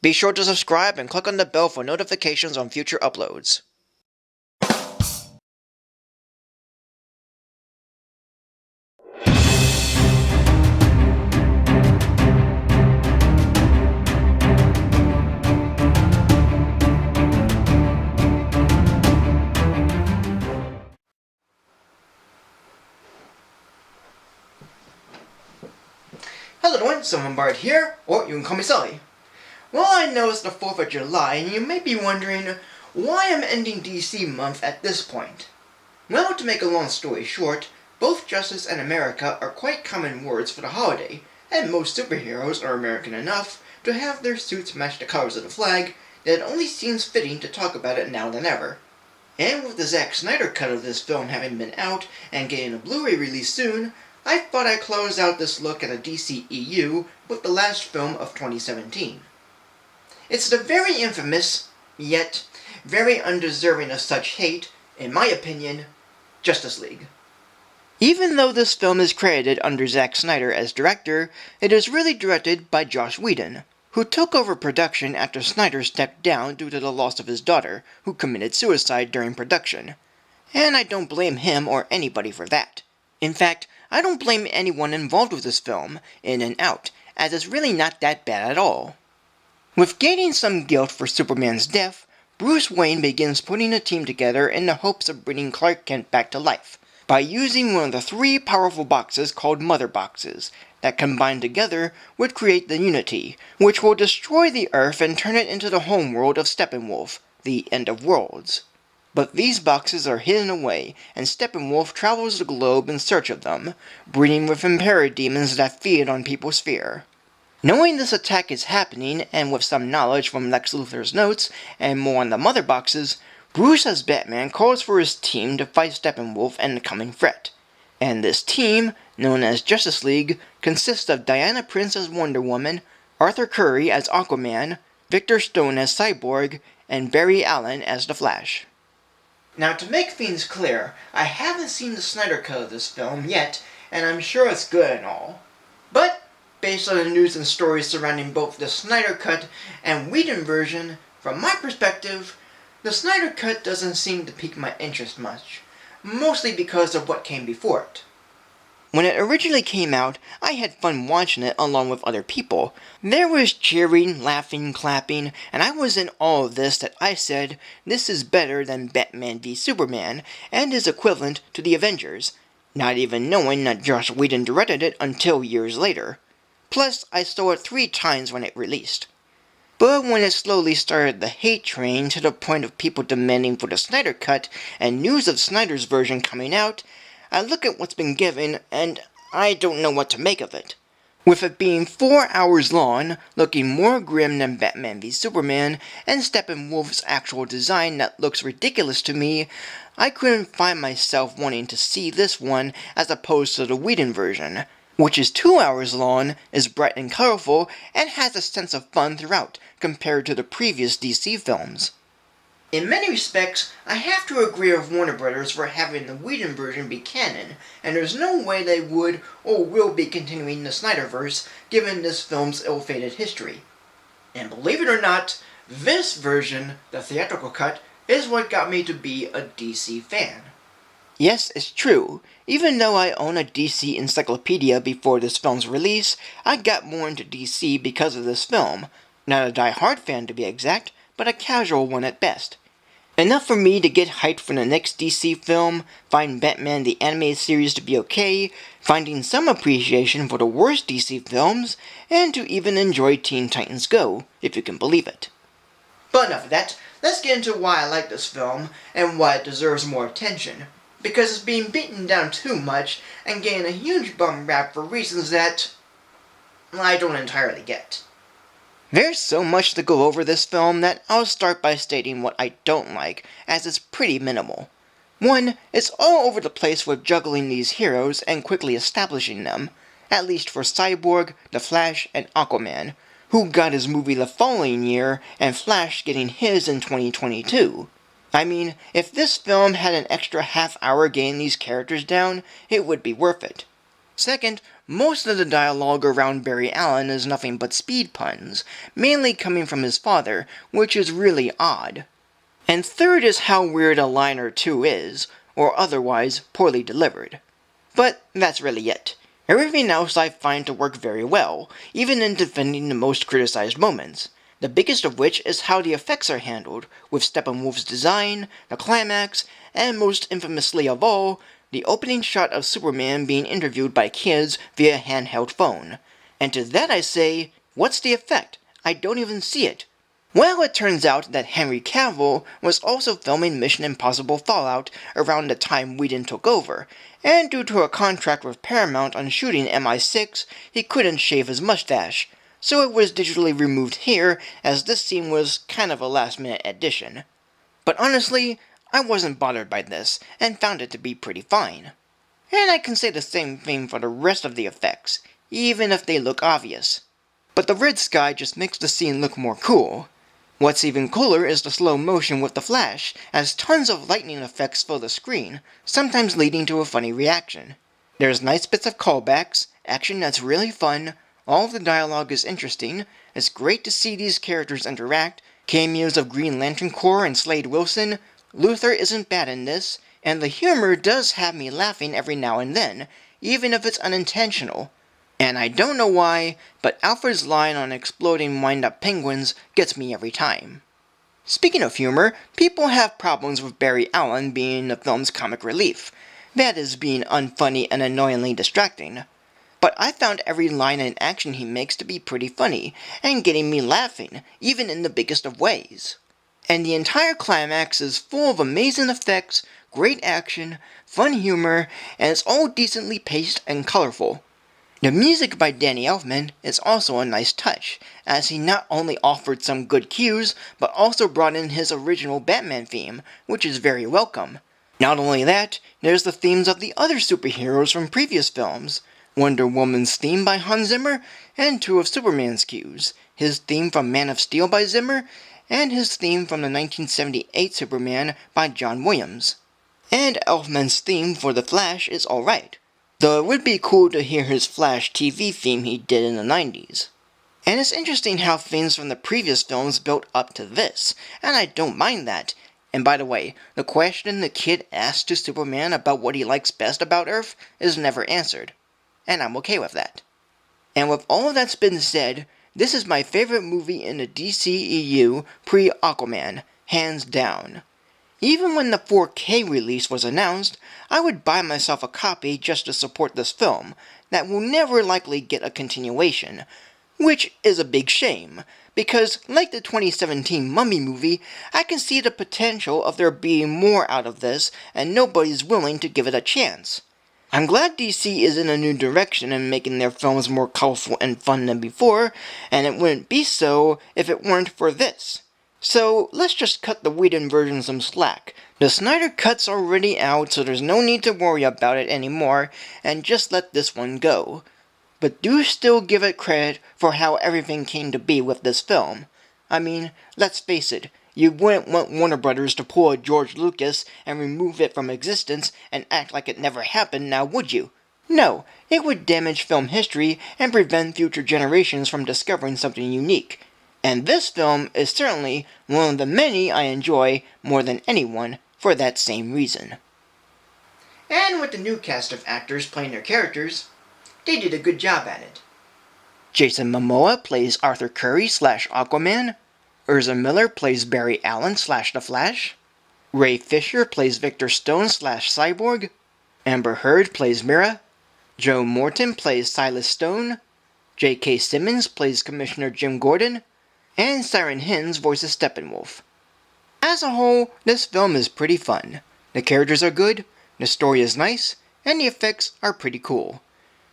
Be sure to subscribe and click on the bell for notifications on future uploads. Hello everyone, Someone Bard here, or you can call me Sully. Well, I know it's the 4th of July, and you may be wondering why I'm ending DC month at this point. Well, to make a long story short, both justice and America are quite common words for the holiday, and most superheroes are American enough to have their suits match the colors of the flag that it only seems fitting to talk about it now than ever. And with the Zack Snyder cut of this film having been out and getting a Blu-ray release soon, I thought I'd close out this look at the DCEU with the last film of 2017. It's the very infamous, yet very undeserving of such hate, in my opinion, Justice League. Even though this film is credited under Zack Snyder as director, it is really directed by Joss Whedon, who took over production after Snyder stepped down due to the loss of his daughter, who committed suicide during production. And I don't blame him or anybody for that. In fact, I don't blame anyone involved with this film, in and out, as it's really not that bad at all. With gaining some guilt for Superman's death, Bruce Wayne begins putting a team together in the hopes of bringing Clark Kent back to life, by using one of the 3 powerful boxes called Mother Boxes, that combined together would create the Unity, which will destroy the Earth and turn it into the homeworld of Steppenwolf, the End of Worlds. But these boxes are hidden away, and Steppenwolf travels the globe in search of them, breeding with parademons that feed on people's fear. Knowing this attack is happening, and with some knowledge from Lex Luthor's notes, and more on the Mother Boxes, Bruce as Batman calls for his team to fight Steppenwolf and the coming threat. And this team, known as Justice League, consists of Diana Prince as Wonder Woman, Arthur Curry as Aquaman, Victor Stone as Cyborg, and Barry Allen as The Flash. Now, to make things clear, I haven't seen the Snyder cut of this film yet, and I'm sure it's good and all. But, based on the news and stories surrounding both the Snyder cut and Whedon version, from my perspective, the Snyder cut doesn't seem to pique my interest much, mostly because of what came before it. When it originally came out, I had fun watching it along with other people. There was cheering, laughing, clapping, and I was in awe of this that I said, this is better than Batman v Superman, and is equivalent to the Avengers, not even knowing that Joss Whedon directed it until years later. Plus, I saw it 3 times when it released. But when it slowly started the hate train to the point of people demanding for the Snyder cut and news of Snyder's version coming out, I look at what's been given, and I don't know what to make of it. With it being 4 hours long, looking more grim than Batman v Superman, and Steppenwolf's actual design that looks ridiculous to me, I couldn't find myself wanting to see this one as opposed to the Whedon version, which is 2 hours long, is bright and colorful, and has a sense of fun throughout, compared to the previous DC films. In many respects, I have to agree with Warner Brothers for having the Whedon version be canon, and there's no way they would or will be continuing the Snyderverse given this film's ill-fated history. And believe it or not, this version, the theatrical cut, is what got me to be a DC fan. Yes, it's true. Even though I own a DC encyclopedia before this film's release, I got more into DC because of this film. Not a die-hard fan to be exact, but a casual one at best. Enough for me to get hyped for the next DC film, find Batman the Animated Series to be okay, finding some appreciation for the worst DC films, and to even enjoy Teen Titans Go, if you can believe it. But enough of that, let's get into why I like this film, and why it deserves more attention. Because it's being beaten down too much, and getting a huge bum rap for reasons that I don't entirely get. There's so much to go over this film that I'll start by stating what I don't like, as it's pretty minimal. 1, it's all over the place with juggling these heroes and quickly establishing them, at least for Cyborg, The Flash, and Aquaman, who got his movie the following year, and Flash getting his in 2022. I mean, if this film had an extra half hour getting these characters down, it would be worth it. 2nd, most of the dialogue around Barry Allen is nothing but speed puns, mainly coming from his father, which is really odd. And third is how weird a line or two is, or otherwise poorly delivered. But that's really it. Everything else I find to work very well, even in defending the most criticized moments. The biggest of which is how the effects are handled, with Steppenwolf's design, the climax, and most infamously of all, the opening shot of Superman being interviewed by kids via handheld phone. And to that I say, what's the effect? I don't even see it. Well, it turns out that Henry Cavill was also filming Mission Impossible Fallout around the time Whedon took over, and due to a contract with Paramount on shooting MI6, he couldn't shave his mustache, so it was digitally removed here, as this scene was kind of a last-minute addition. But honestly, I wasn't bothered by this, and found it to be pretty fine. And I can say the same thing for the rest of the effects, even if they look obvious. But the red sky just makes the scene look more cool. What's even cooler is the slow motion with the Flash, as tons of lightning effects fill the screen, sometimes leading to a funny reaction. There's nice bits of callbacks, action that's really fun, all the dialogue is interesting, it's great to see these characters interact, cameos of Green Lantern Corps and Slade Wilson, Luthor isn't bad in this, and the humor does have me laughing every now and then, even if it's unintentional. And I don't know why, but Alfred's line on exploding wind-up penguins gets me every time. Speaking of humor, people have problems with Barry Allen being the film's comic relief. That is, being unfunny and annoyingly distracting. But I found every line and action he makes to be pretty funny, and getting me laughing, even in the biggest of ways. And the entire climax is full of amazing effects, great action, fun humor, and it's all decently paced and colorful. The music by Danny Elfman is also a nice touch, as he not only offered some good cues, but also brought in his original Batman theme, which is very welcome. Not only that, there's the themes of the other superheroes from previous films. Wonder Woman's theme by Hans Zimmer, and two of Superman's cues, his theme from Man of Steel by Zimmer, and his theme from the 1978 Superman by John Williams. And Elfman's theme for The Flash is alright, though it would be cool to hear his Flash TV theme he did in the 90s. And it's interesting how things from the previous films built up to this, and I don't mind that. And by the way, the question the kid asks to Superman about what he likes best about Earth is never answered. And I'm okay with that. And with all that's been said, this is my favorite movie in the DCEU pre-Aquaman, hands down. Even when the 4K release was announced, I would buy myself a copy just to support this film, that will never likely get a continuation, which is a big shame, because like the 2017 Mummy movie, I can see the potential of there being more out of this, and nobody's willing to give it a chance. I'm glad DC is in a new direction and making their films more colorful and fun than before, and it wouldn't be so if it weren't for this. So let's just cut the Whedon version some slack. The Snyder cut's already out, so there's no need to worry about it anymore, and just let this one go. But do still give it credit for how everything came to be with this film. I mean, let's face it, you wouldn't want Warner Brothers to pull a George Lucas and remove it from existence and act like it never happened, now would you? No, it would damage film history and prevent future generations from discovering something unique. And this film is certainly one of the many I enjoy more than anyone for that same reason. And with the new cast of actors playing their characters, they did a good job at it. Jason Momoa plays Arthur Curry / Aquaman. Ezra Miller plays Barry Allen / The Flash. Ray Fisher plays Victor Stone / Cyborg. Amber Heard plays Mira. Joe Morton plays Silas Stone. J.K. Simmons plays Commissioner Jim Gordon. And Siren Hinds voices Steppenwolf. As a whole, this film is pretty fun. The characters are good, the story is nice, and the effects are pretty cool.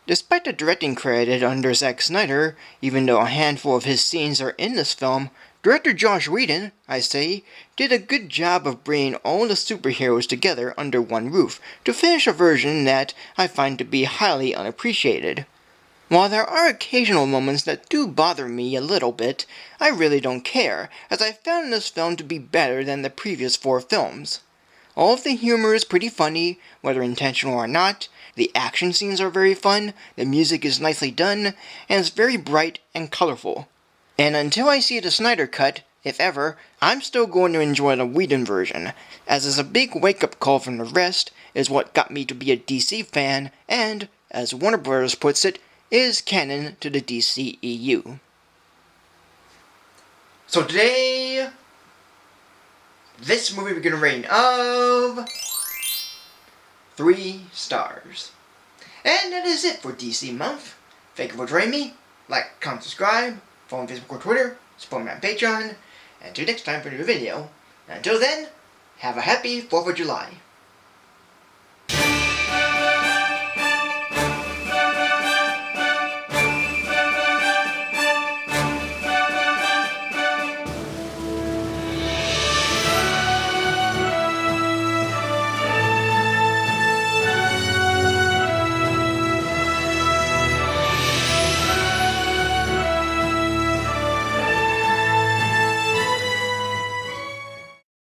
Despite the directing credit under Zack Snyder, even though a handful of his scenes are in this film, director Joss Whedon, I say, did a good job of bringing all the superheroes together under one roof to finish a version that I find to be highly unappreciated. While there are occasional moments that do bother me a little bit, I really don't care, as I found this film to be better than the previous 4 films. All of the humor is pretty funny, whether intentional or not, The action scenes are very fun, the music is nicely done, and it's very bright and colorful. And until I see the Snyder cut, if ever, I'm still going to enjoy the Whedon version, as it's a big wake-up call from the rest, is what got me to be a DC fan, and, as Warner Bros. Puts it, is canon to the DCEU. So today, this movie we're gonna rate of 3 stars. And that is it for DC Month. Thank you for joining me. Like, comment, subscribe, follow on Facebook or Twitter, support me on Patreon, and until next time for a new video. And until then, have a happy 4th of July.